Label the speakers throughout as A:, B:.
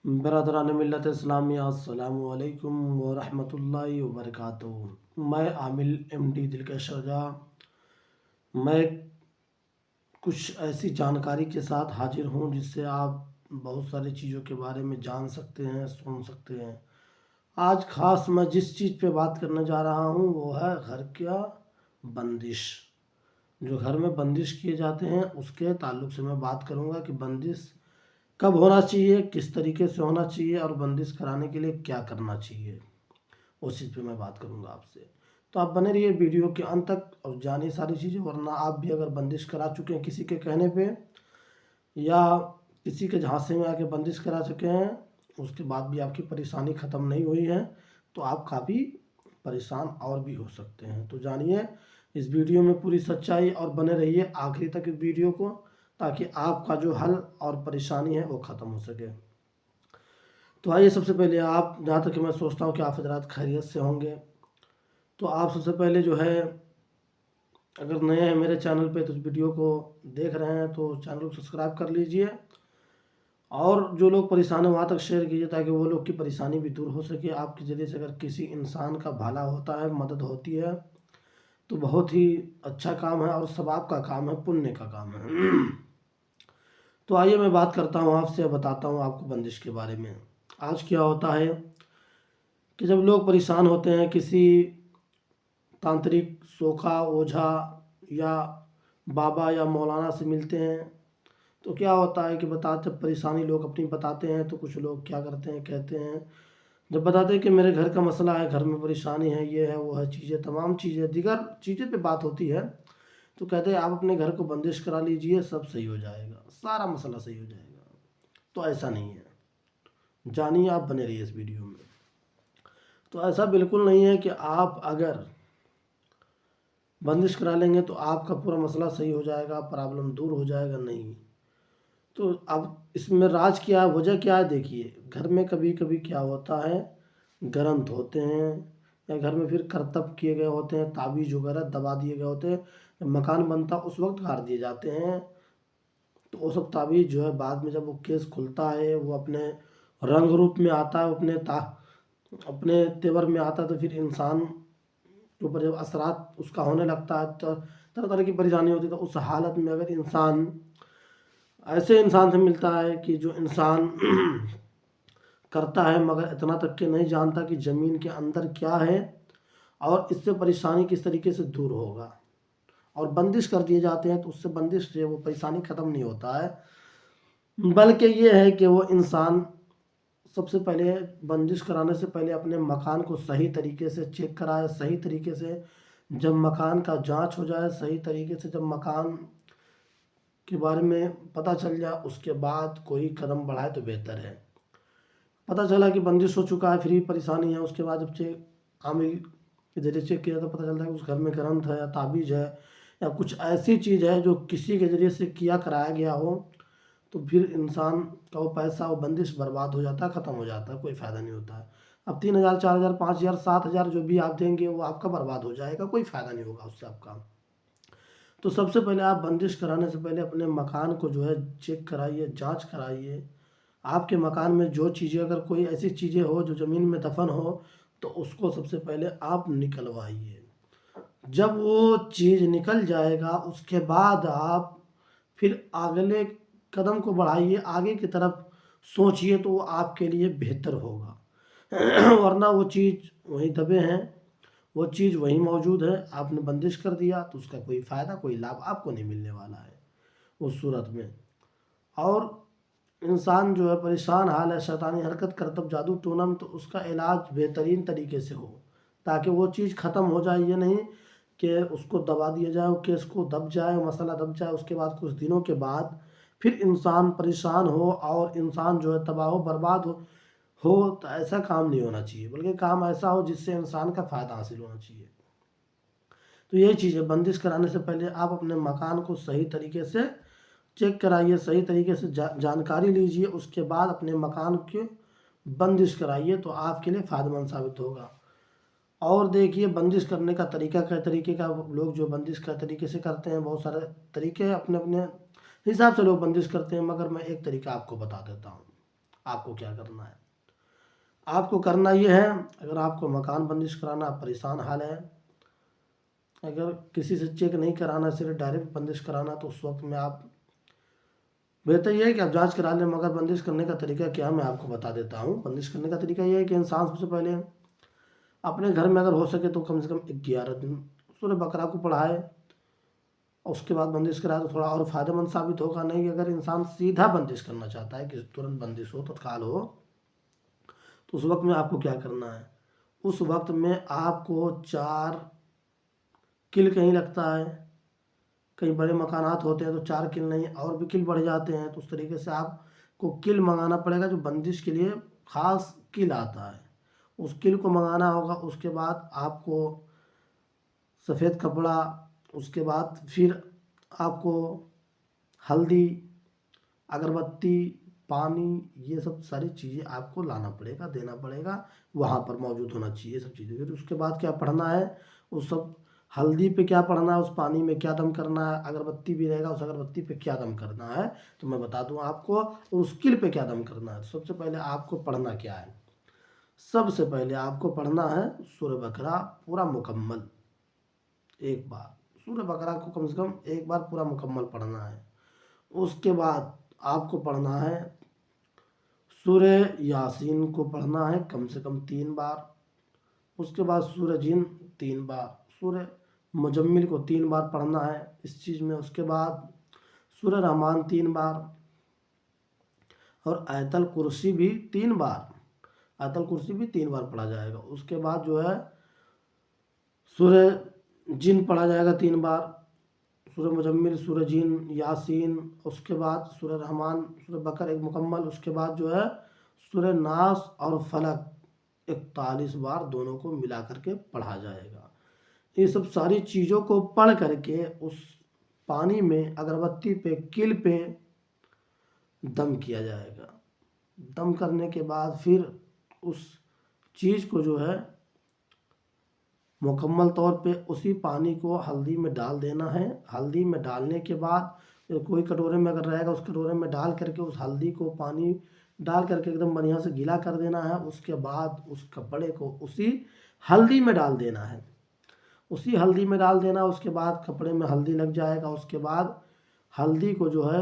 A: برادران ملت اسلامیہ السلام علیکم ورحمۃ اللہ وبرکاتہ۔ میں عامل ایم ڈی دلکش رضا، میں کچھ ایسی جانکاری کے ساتھ حاضر ہوں جس سے آپ بہت ساری چیزوں کے بارے میں جان سکتے ہیں، سن سکتے ہیں۔ آج خاص میں جس چیز پہ بات کرنے جا رہا ہوں وہ ہے گھر کا بندش۔ جو گھر میں بندش کیے جاتے ہیں اس کے تعلق سے میں بات کروں گا کہ بندش کب ہونا چاہیے، کس طریقے سے ہونا چاہیے اور بندش کرانے کے لیے کیا کرنا چاہیے، اس چیز پہ میں بات کروں گا آپ سے۔ تو آپ بنے رہیے ویڈیو کے انت تک اور جانیے ساری چیزیں، ورنہ آپ بھی اگر بندش کرا چکے ہیں کسی کے کہنے پہ یا کسی کے جھانسے میں آ کے بندش کرا چکے ہیں، اس کے بعد بھی آپ کی پریشانی ختم نہیں ہوئی ہے تو آپ کافی پریشان اور بھی ہو سکتے ہیں۔ تو جانیے اس ویڈیو میں پوری سچائی اور بنے رہیے آخری تک اس ویڈیو کو، تاکہ آپ کا جو حل اور پریشانی ہے وہ ختم ہو سکے۔ تو آئیے سب سے پہلے آپ، جہاں تک کہ میں سوچتا ہوں کہ آپ حضرات خیریت سے ہوں گے، تو آپ سب سے پہلے جو ہے اگر نئے ہیں میرے چینل پہ تو اس ویڈیو کو دیکھ رہے ہیں تو چینل کو سبسکرائب کر لیجئے، اور جو لوگ پریشان ہیں وہاں تک شیئر کیجئے تاکہ وہ لوگ کی پریشانی بھی دور ہو سکے۔ آپ کے ذریعے سے اگر کسی انسان کا بھلا ہوتا ہے، مدد ہوتی ہے، تو بہت ہی اچھا کام ہے اور ثواب کا کام ہے، پنیہ کا کام ہے۔ تو آئیے میں بات کرتا ہوں آپ سے، بتاتا ہوں آپ کو بندش کے بارے میں۔ آج کیا ہوتا ہے کہ جب لوگ پریشان ہوتے ہیں، کسی تانترک، سوکھا، اوجھا یا بابا یا مولانا سے ملتے ہیں، تو کیا ہوتا ہے کہ بتاتے پریشانی لوگ اپنی بتاتے ہیں تو کچھ لوگ کیا کرتے ہیں، کہتے ہیں جب بتاتے ہیں کہ میرے گھر کا مسئلہ ہے، گھر میں پریشانی ہے، یہ ہے وہ ہے، چیزیں تمام چیزیں دیگر چیزیں پہ بات ہوتی ہے، تو کہتے ہیں آپ اپنے گھر کو بندش کرا لیجئے، سب صحیح ہو جائے گا، سارا مسئلہ صحیح ہو جائے گا۔ تو ایسا نہیں ہے، جانیے آپ بنے رہیے اس ویڈیو میں۔ تو ایسا بالکل نہیں ہے کہ آپ اگر بندش کرا لیں گے تو آپ کا پورا مسئلہ صحیح ہو جائے گا، پرابلم دور ہو جائے گا، نہیں۔ تو اب اس میں راز کیا ہے، وجہ کیا ہے، دیکھیے گھر میں کبھی کبھی کیا ہوتا ہے، گرنتھ ہوتے ہیں یا گھر میں پھر کرتب کیے گئے ہوتے ہیں، تعویذ وغیرہ دبا دیے گئے ہوتے ہیں، جب مکان بنتا اس وقت کاٹ دیے جاتے ہیں، تو وہ سب تعویذ جو ہے بعد میں جب وہ کیس کھلتا ہے، وہ اپنے رنگ روپ میں آتا ہے، اپنے تیور میں آتا ہے، تو پھر انسان کے اوپر جب اثرات اس کا ہونے لگتا ہے تو طرح طرح کی پریشانی ہوتی ہے۔ تو اس حالت میں اگر انسان ایسے انسان سے ملتا ہے کہ جو انسان کرتا ہے مگر اتنا تک کہ نہیں جانتا کہ زمین کے اندر کیا ہے اور اس سے پریشانی کس طریقے سے دور ہوگا، اور بندش کر دیے جاتے ہیں، تو اس سے بندش سے وہ پریشانی ختم نہیں ہوتا ہے، بلکہ یہ ہے کہ وہ انسان سب سے پہلے بندش کرانے سے پہلے اپنے مکان کو صحیح طریقے سے چیک کرائے، صحیح طریقے سے جب مکان کا جانچ ہو جائے، صحیح طریقے سے جب مکان کے بارے میں پتہ چل جائے، اس کے بعد کوئی قدم بڑھائے تو بہتر ہے۔ پتہ چلا کہ بندش ہو چکا ہے، پھر بھی پریشانی ہے، اس کے بعد جب عامل کے ذریعے چیک کیا تو پتہ چلتا ہے کہ اس گھر میں گرنتھ ہے یا تعویذ ہے یا کچھ ایسی چیز ہے جو کسی کے ذریعے سے کیا کرایا گیا ہو، تو پھر انسان کا وہ پیسہ، وہ بندش برباد ہو جاتا ہے، ختم ہو جاتا ہے، کوئی فائدہ نہیں ہوتا ہے۔ اب 3000 4000 5000 7000 جو بھی آپ دیں گے وہ آپ کا برباد ہو جائے گا، کوئی فائدہ نہیں ہوگا اس سے آپ کا۔ تو سب سے پہلے آپ بندش کرانے سے پہلے اپنے مکان کو جو ہے چیک کرائیے، جانچ کرائیے۔ آپ کے مکان میں جو چیزیں، اگر کوئی ایسی چیزیں ہو جو زمین میں دفن ہو، تو اس کو سب سے پہلے آپ نکلوائیے۔ جب وہ چیز نکل جائے گا اس کے بعد آپ پھر اگلے قدم کو بڑھائیے، آگے کی طرف سوچیے، تو وہ آپ کے لیے بہتر ہوگا۔ ورنہ وہ چیز وہیں دبے ہیں، وہ چیز وہیں موجود ہے، آپ نے بندش کر دیا تو اس کا کوئی فائدہ، کوئی لابھ آپ کو نہیں ملنے والا ہے اس صورت میں۔ اور انسان جو ہے پریشان حال ہے، شیطانی حرکت، کرتب، جادو ٹونا میں، تو اس کا علاج بہترین طریقے سے ہو، تاکہ وہ چیز ختم ہو جائے۔ یہ نہیں کہ اس کو دبا دیا جائے، وہ کیس کو دب جائے، وہ مسئلہ دب جائے، اس کے بعد کچھ دنوں کے بعد پھر انسان پریشان ہو اور انسان جو ہے تباہ و برباد ہو، تو ایسا کام نہیں ہونا چاہیے، بلکہ کام ایسا ہو جس سے انسان کا فائدہ حاصل ہونا چاہیے۔ تو یہی چیز ہے، بندش کرانے سے پہلے آپ اپنے مکان کو صحیح طریقے سے چیک کرائیے، صحیح طریقے سے جانکاری لیجئے، اس کے بعد اپنے مکان کی بندش کرائیے، تو آپ کے لیے فائدہ مند ثابت ہوگا۔ اور دیکھیے بندش کرنے کا طریقہ، کئی طریقے کا لوگ جو بندش کا طریقے سے کرتے ہیں، بہت سارے طریقے اپنے اپنے حساب سے لوگ بندش کرتے ہیں، مگر میں ایک طریقہ آپ کو بتا دیتا ہوں۔ آپ کو کیا کرنا ہے؟ آپ کو کرنا یہ ہے، اگر آپ کو مکان بندش کرانا، پریشان حال ہے، اگر کسی سے چیک نہیں کرانا، صرف ڈائریکٹ بندش کرانا، تو اس وقت میں آپ بہتر یہ ہے کہ آپ جانچ کرا لیں۔ مگر بندش کرنے کا طریقہ کیا میں آپ کو بتا دیتا ہوں۔ بندش کرنے کا طریقہ یہ ہے کہ انسان سب سے پہلے اپنے گھر میں اگر ہو سکے تو کم سے کم 11 دن سورہ بقرہ کو پڑھائے، اور اس کے بعد بندش کرائے تو تھوڑا اور فائدہ مند ثابت ہوگا۔ نہیں اگر انسان سیدھا بندش کرنا چاہتا ہے کہ ترنت بندش ہو، تتکال ہو، تو اس وقت میں آپ کو کیا کرنا ہے؟ اس وقت میں آپ کو 4 کل کہیں لگتا ہے، کئی بڑے مکانات ہوتے ہیں تو 4 کل نہیں اور بھی کل بڑھ جاتے ہیں، تو اس طریقے سے آپ کو کل منگانا پڑے گا، جو بندش کے لیے خاص کل آتا ہے، اس کل کو منگانا ہوگا۔ اس کے بعد آپ کو سفید کپڑا، اس کے بعد پھر آپ کو ہلدی، اگربتی، پانی، یہ سب ساری چیزیں آپ کو لانا پڑے گا، دینا پڑے گا، وہاں پر موجود ہونا چاہیے سب چیزیں۔ پھر اس کے بعد کیا پڑھنا ہے؟ اس سب ہلدی پہ کیا پڑھنا ہے، اس پانی میں کیا دم کرنا ہے، اگربتی بھی رہے گا، اس اگربتی پہ کیا دم کرنا ہے تو میں بتا دوں آپ کو، اور اس کل پہ کیا دم کرنا ہے۔ سب سے پہلے آپ کو پڑھنا کیا ہے؟ سب سے پہلے آپ کو پڑھنا ہے سورہ بقرہ پورا مکمل، ایک بار سورہ بقرہ کو کم سے کم ایک بار پورا مکمل پڑھنا ہے۔ اس کے بعد آپ کو پڑھنا ہے سورہ یاسین کو پڑھنا ہے کم سے کم 3 بار، اس کے بعد سورہ جن 3 بار، سورہ مجمل کو 3 بار پڑھنا ہے اس چیز میں، اس کے بعد سورہ رحمان 3 بار، اور آیت الکرسی بھی 3 بار، آیت الکرسی بھی 3 بار پڑھا جائے گا۔ اس کے بعد جو ہے سورہ جن پڑھا جائے گا 3 بار، سورہ مجمل، سورہ جن، یاسین، اس کے بعد سورہ رحمان، سورہ بقرہ ایک مکمل، اس کے بعد جو ہے سورہ ناس اور فلق 41 بار دونوں کو ملا کر کے پڑھا جائے گا۔ یہ سب ساری چیزوں کو پڑھ کر کے اس پانی میں اگربتی پہ کل پہ دم کیا جائے گا۔ دم کرنے کے بعد پھر اس چیز کو جو ہے مکمل طور پہ اسی پانی کو ہلدی میں ڈال دینا ہے۔ ہلدی میں ڈالنے کے بعد کوئی کٹورے میں اگر رہے گا، اس کٹورے میں ڈال کر کے اس ہلدی کو پانی ڈال کر کے ایک دم بڑھیا سے گیلا کر دینا ہے۔ اس کے بعد اس کپڑے کو اسی ہلدی میں ڈال دینا ہے، اسی ہلدی میں ڈال دینا۔ اس کے بعد کپڑے میں ہلدی لگ جائے گا، اس کے بعد ہلدی کو جو ہے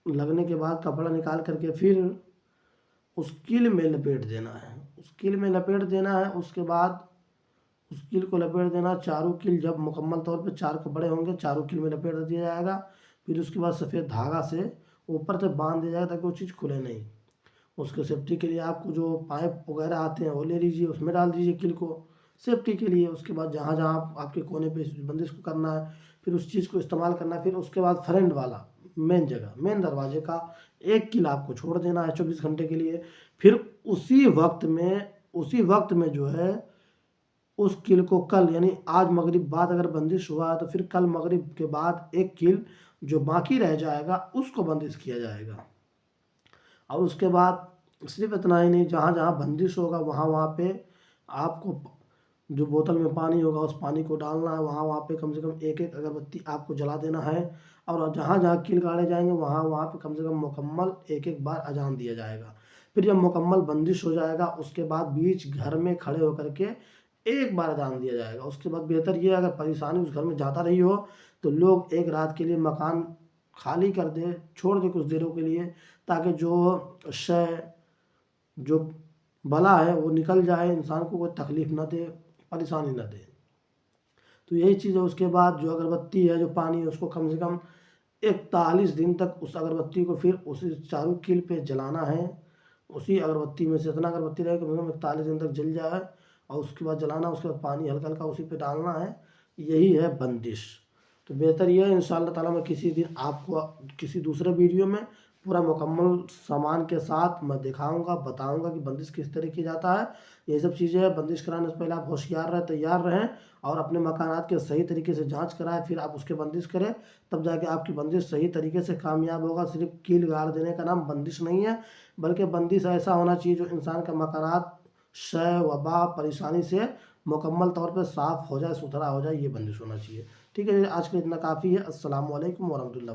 A: لگنے کے بعد کپڑا نکال کر کے پھر اس کل میں لپیٹ دینا ہے، اس کل میں لپیٹ دینا ہے۔ اس کے بعد اس کل کو لپیٹ دینا، چاروں کل جب مکمل طور پہ 4 کپڑے ہوں گے، چاروں کل میں لپیٹ دیا جائے گا۔ پھر اس کے بعد سفید دھاگا سے اوپر سے باندھ دیا جائے گا تاکہ وہ چیز کھلے نہیں۔ اس کے سیفٹی کے لیے آپ کو جو پائپ وغیرہ آتے ہیں وہ لے لیجیے، اس میں ڈال دیجیے کل کو سیفٹی کے لیے۔ اس کے بعد جہاں جہاں آپ کے کونے پہ بندش کو کرنا ہے، پھر اس چیز کو استعمال کرنا ہے۔ پھر اس کے بعد فرنٹ والا مین جگہ، مین دروازے کا ایک کل آپ کو چھوڑ دینا ہے 24 گھنٹے کے لیے۔ پھر اسی وقت میں جو ہے اس کل کو کل یعنی آج مغرب بعد اگر بندش ہوا ہے تو پھر کل مغرب کے بعد ایک کل جو باقی رہ جائے گا اس کو بندش کیا جائے گا۔ اور اس کے بعد صرف اتنا ہی نہیں، جہاں جہاں بندش ہوگا وہاں پہ آپ کو جو بوتل میں پانی ہوگا اس پانی کو ڈالنا ہے، وہاں پہ کم سے کم ایک اگربتی آپ کو جلا دینا ہے۔ اور جہاں جہاں کل گاڑے جائیں گے وہاں پہ کم سے کم مکمل ایک بار اذان دیا جائے گا۔ پھر جب مکمل بندش ہو جائے گا اس کے بعد بیچ گھر میں کھڑے ہو کر کے ایک بار اذان دیا جائے گا۔ اس کے بعد بہتر یہ اگر پریشانی اس گھر میں زیادہ رہی ہو تو لوگ ایک رات کے لیے مکان خالی کر دے، چھوڑ دے کچھ دیروں کے لیے، تاکہ جو بلا ہے وہ نکل جائے، انسان کو کوئی تکلیف نہ دے، پریشانی نہ دے۔ تو یہی چیز ہے۔ اس کے بعد جو اگربتی ہے، جو پانی ہے، اس کو کم سے کم 41 دن تک اس اگربتی کو پھر اسی چاروں کل پہ جلانا ہے۔ اسی اگربتی میں سے اتنا اگربتی رہے کہ کم سے کم 41 دن تک جل جائے، اور اس کے بعد جلانا، اس کے بعد پانی ہلکا ہلکا اسی پہ ڈالنا ہے۔ یہی ہے بندش۔ تو بہتر یہ ہے انشاءاللہ تعالیٰ میں کسی دن آپ کو کسی دوسرے ویڈیو میں پورا مکمل سامان کے ساتھ میں دکھاؤں گا، بتاؤں گا کہ بندش کس طرح کی جاتا ہے۔ یہ سب چیزیں ہیں، بندش کرانے سے پہلے آپ ہوشیار رہیں، تیار رہیں، اور اپنے مکانات کے صحیح طریقے سے جانچ کرائیں، پھر آپ اس کے بندش کریں، تب جا کے آپ کی بندش صحیح طریقے سے کامیاب ہوگا۔ صرف کیل گاڑ دینے کا نام بندش نہیں ہے، بلکہ بندش ایسا ہونا چاہیے جو انسان کا مکانات شے وبا پریشانی سے مکمل طور پہ صاف ہو جائے، ستھرا ہو جائے، یہ بندش ہونا چاہیے۔ ٹھیک ہے، آج کے اتنا کافی ہے۔ السلام علیکم ورحمۃ اللہ۔